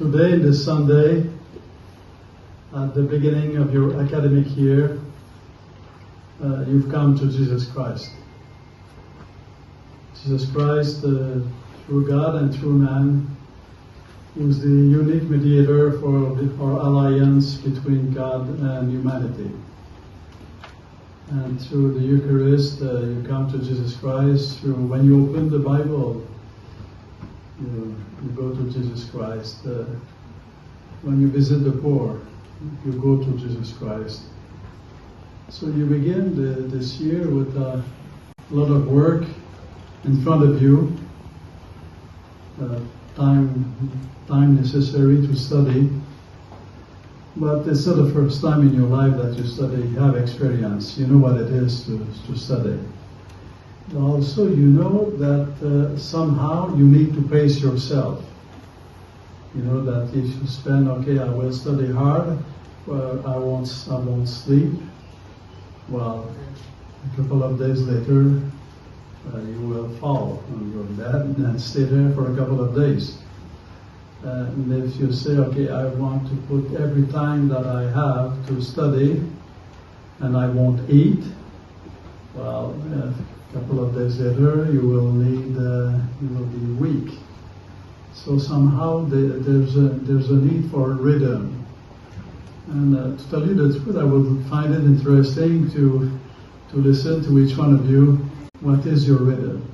Today, this Sunday, at the beginning of your academic year, you've come to Jesus Christ. Jesus Christ, through God and through man, who's the unique mediator for our alliance between God and humanity. And through the Eucharist, you come to Jesus Christ. When you open the Bible, you go to Jesus Christ. When you visit the poor, you go to Jesus Christ. So you begin this year with a lot of work in front of you, time necessary to study. But it's not the first time in your life that you study. You have experience. You know what it is to study. Also, you know that somehow you need to pace yourself. You know that if you spend, I will study hard, well, I won't sleep. Well, a couple of days later, you will fall on your bed and stay there for a couple of days. And if you say, I want to put every time that I have to study, and I won't eat, well, a couple of days later, you will be weak. So somehow there's a need for rhythm. And to tell you the truth, I would find it interesting to listen to each one of you. What is your rhythm?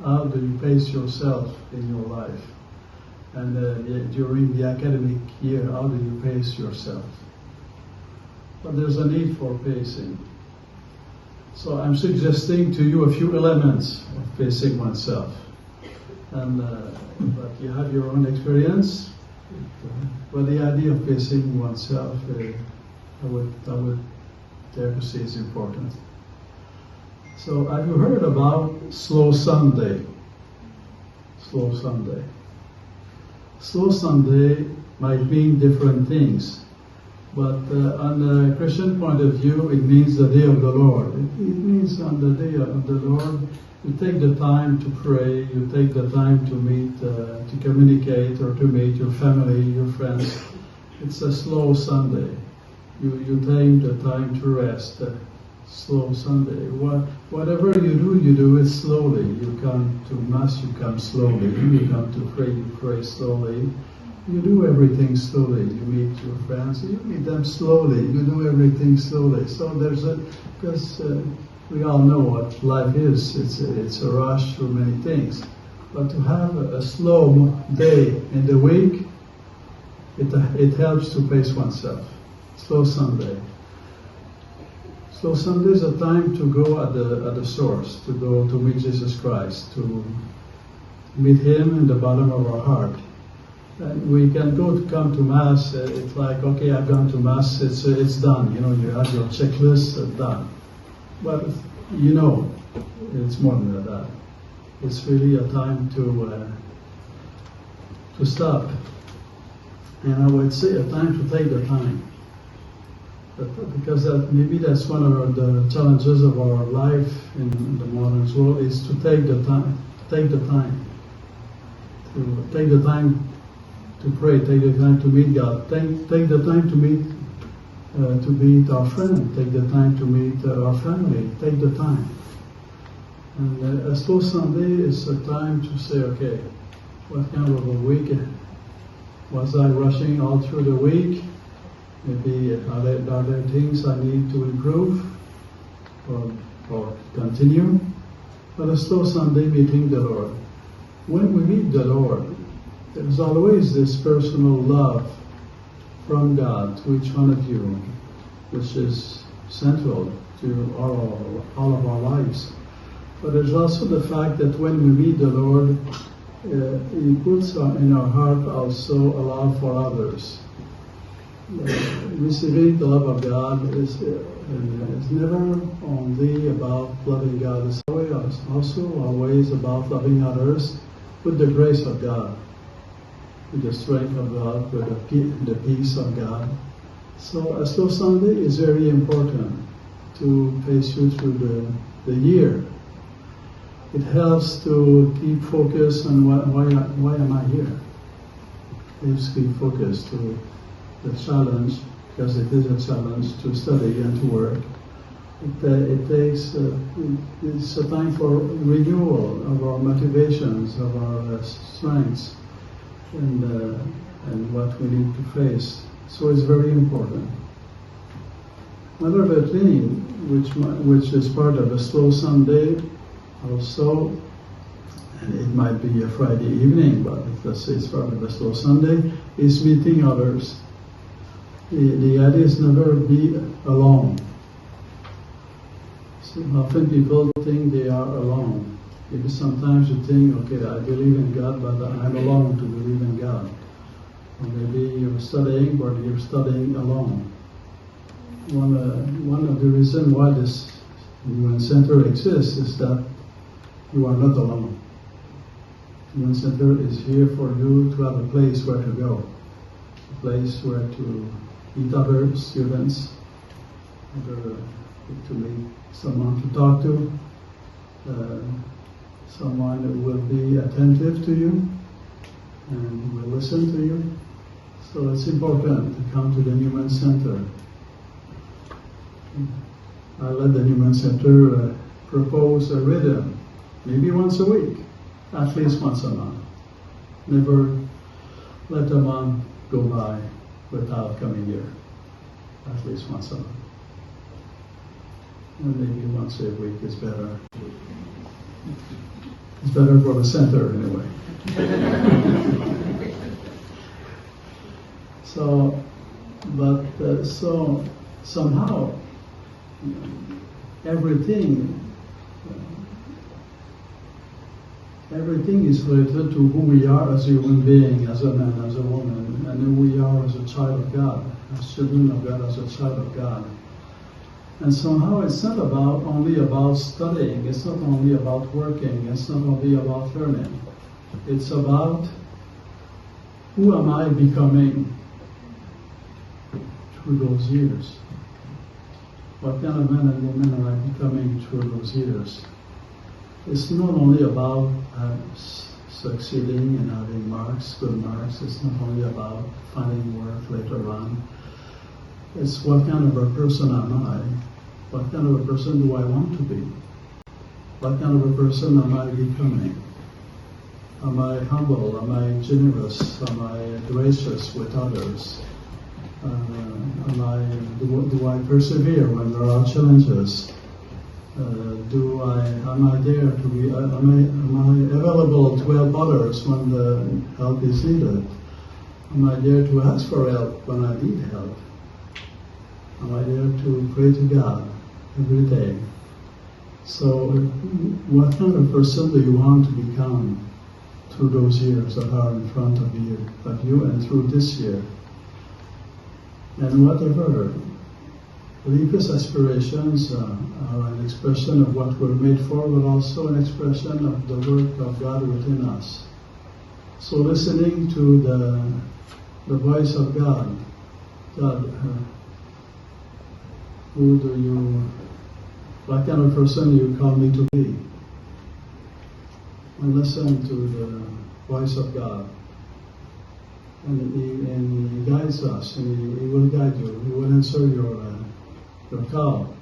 How do you pace yourself in your life? And during the academic year, how do you pace yourself? But there's a need for pacing. So I'm suggesting to you a few elements of pacing oneself. And but you have your own experience. But the idea of pacing oneself, I would dare to say, is important. So have you heard about Slow Sunday? Slow Sunday. Slow Sunday might mean different things. But on a Christian point of view, it means the day of the Lord. It means on the day of the Lord, you take the time to pray, you take the time to meet, to communicate, or to meet your family, your friends. It's a slow Sunday. You take the time to rest. Slow Sunday. Whatever you do it slowly. You come to Mass, you come slowly. You come to pray, you pray slowly. You do everything slowly. You meet your friends, you meet them slowly. You do everything slowly. So because we all know what life is. It's a rush through many things. But to have a slow day in the week, it helps to pace oneself. Slow Sunday. Slow Sunday is a time to go at the source, to go to meet Jesus Christ, to meet Him in the bottom of our heart. And we can come to Mass, it's like, I've gone to Mass, it's done. You have your checklist done. But it's more than that. It's really a time to stop. And I would say a time to take the time. Because maybe that's one of the challenges of our life in the modern world, is to take the time. Take the time to pray, take the time to meet God, take the time to meet our friend, take the time to meet our family, take the time. And a slow Sunday is a time to say, what kind of a week? Was I rushing all through the week? Maybe are there things I need to improve or continue? But a slow Sunday, meeting the Lord. When we meet the Lord, there's always this personal love from God to each one of you, which is central to all of our lives. But there's also the fact that when we meet the Lord, He puts in our heart also a love for others. Receiving the love of God is never only about loving God. It's also always about loving others with the grace of God, with the strength of God, with the peace of God. So a slow Sunday is very important to pace you through the year. It helps to keep focus on why am I here? basically focused to the challenge, because it is a challenge to study and to work. It takes, it's a time for renewal of our motivations, of our strengths, and what we need to face. So it's very important. Another thing, which is part of a slow Sunday, also, and it might be a Friday evening, but let's say it's part of a slow Sunday, is meeting others. The idea is never be alone. So often people think they are alone. Because sometimes you think, okay, I believe in God, but I'm alone to believe in God. Or maybe you're studying, but you're studying alone. One of the reasons why this Newman Center exists is that you are not alone. Newman Center is here for you to have a place where to go, a place where to meet other students, to meet someone to talk to, someone who will be attentive to you and will listen to you. So it's important to come to the Newman Center. I let the Newman Center propose a rhythm, maybe once a week, at least once a month. Never let a month go by without coming here, at least once a month. And maybe once a week is better. It's better for the center anyway. So somehow everything is related to who we are as a human being, as a man, as a woman, and who we are as a child of God, as children of God, as a child of God. And somehow it's not only about studying, it's not only about working, it's not only about learning. It's about who am I becoming through those years? What kind of man and woman am I becoming through those years? It's not only about succeeding and having marks, good marks. It's not only about finding work later on. It's what kind of a person am I? What kind of a person do I want to be? What kind of a person am I becoming? Am I humble? Am I generous? Am I gracious with others? Do I persevere when there are challenges? Am I there to be? Am I available to help others when the help is needed? Am I there to ask for help when I need help? Am I there to pray to God every day? So, what kind of person do you want to become through those years that are in front of you and through this year? And whatever religious aspirations are an expression of what we're made for, but also an expression of the work of God within us. So listening to the voice of God, what kind of person do you call me to be? And listen to the voice of God. And He guides us, and He will guide you. He will answer your call.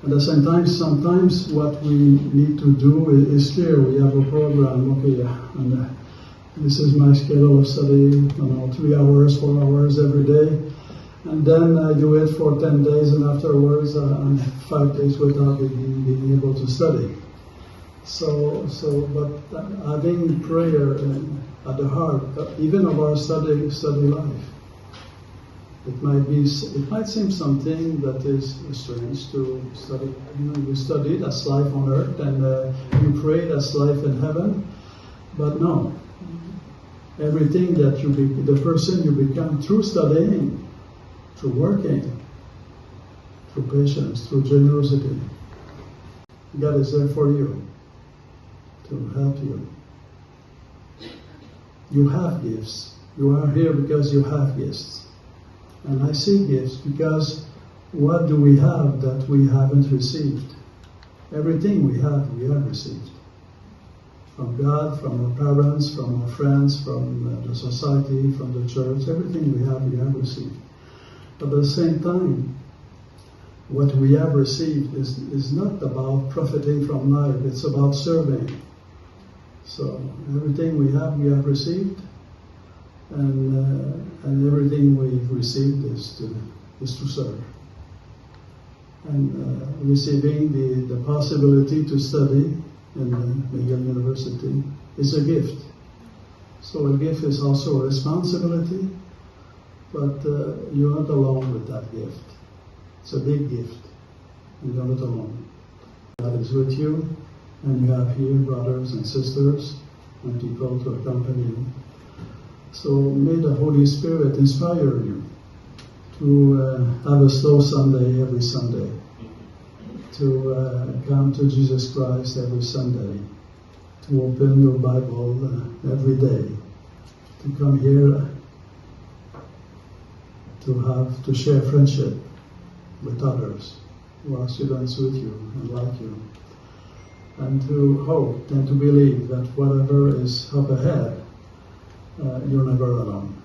At the same time, sometimes what we need to do is clear. We have a program, okay, and this is my schedule of study, 3 hours, 4 hours every day. And then I do it for 10 days, and afterwards I'm 5 days without being able to study. But having prayer at the heart, even of our study life, it might seem something that is strange to study. You studied as life on earth, and you prayed as life in heaven, but no. Everything that the person you become through studying, through working, through patience, through generosity, God is there for you, to help you. You have gifts. You are here because you have gifts. And I see gifts because what do we have that we haven't received? Everything we have received. from God, from our parents, from our friends, from the society, from the church. Everything we have received. But at the same time, what we have received is not about profiting from life, it's about serving. So everything we have received, and everything we've received is to serve. And receiving the possibility to study in McGill University is a gift. So a gift is also a responsibility, but you're not alone with that gift. It's a big gift, and you're not alone. God is with you, and you have here brothers and sisters and people to accompany you. So may the Holy Spirit inspire you to have a slow Sunday every Sunday, to come to Jesus Christ every Sunday, to open your Bible every day, to come here to share friendship with others who are students with you and like you, and to hope and to believe that whatever is up ahead, you're never alone.